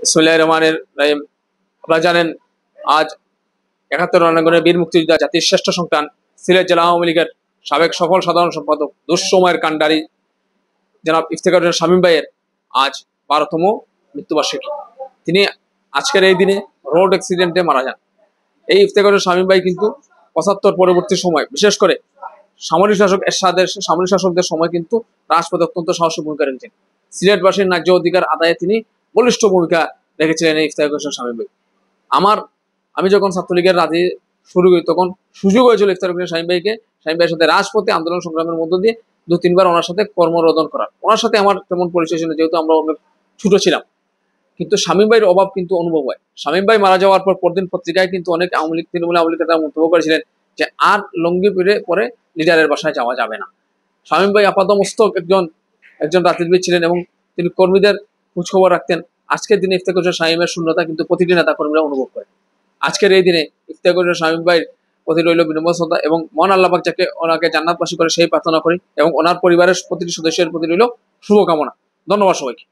বিসমিল্লাহির রহমানির রহিম। আপনারা জানেন আজ ৭১ রণাঙ্গনের বীর মুক্তিযোদ্ধা, জাতির শ্রেষ্ঠ সন্তান, সিলেট জেলা আওয়ামী লীগের সাবেক সফল সাধারণ সম্পাদক, দুঃসময়ের কাণ্ডারি জনাব ইফতেখার হোসেন শামীম ভাইয়ের আজ ১২তম মৃত্যুবার্ষিকী। তিনি আজকের এই দিনে রোড অ্যাক্সিডেন্টে মারা যান। এই ইফতেখার হোসেন শামীম ভাই কিন্তু ৭৫ পরবর্তী সময়, বিশেষ করে সামরিক শাসক এরশাদের সামরিক শাসকদের সময় কিন্তু রাজপথে অত্যন্ত সাহসী ভূমিকা রেখেছেন। সিলেটবাসীর ন্যায্য অধিকার আদায়ে তিনি বলিষ্ঠ ভূমিকা রেখেছিলেন এই ইফতেখার হোসেন শামীম ভাই। আমি যখন ছাত্রলীগের রাজনীতি শুরু করি তখন সুযোগ হয়েছিল ইফতেখার হোসেন শামীম ভাইয়ের সাথে রাজপথে আন্দোলন সংগ্রামের মধ্য দিয়ে ২-৩ বার ওনার সাথে কর্মরোধন করার। ওনার সাথে আমার তেমন পরিচয় ছিল, যেহেতু আমরা অনেক ছোট ছিলাম। কিন্তু শামীম ভাইয়ের অভাব কিন্তু অনুভব হয়। শামীম ভাই মারা যাওয়ার পর পরদিন পত্রিকায় কিন্তু অনেক তৃণমূল আওয়ামী লীগ নেতারা মন্তব্য করেছিলেন যে আর লঙ্গি পরে লিডারের বাসায় যাওয়া যাবে না। শামীম ভাই আপাতমস্তক একজন রাজনীতিবিদ ছিলেন এবং তিনি কর্মীদের খোঁজখবর রাখতেন। আজকের দিনে ইফতেখার হোসেন শামীমের শূন্যতা কিন্তু প্রতিটি নেতা কর্মীরা অনুভব করে। আজকের এই দিনে ইফতেখার হোসেন শামীম ভাইয়ের প্রতি রইল বিনম্র শ্রদ্ধা এবং মহান আল্লাহ পাক যাকে ওনাকে জান্নাতবাসী করে সেই প্রার্থনা করি, এবং ওনার পরিবারের প্রতিটি সদস্যের প্রতি রইল শুভকামনা। ধন্যবাদ সবাইকে।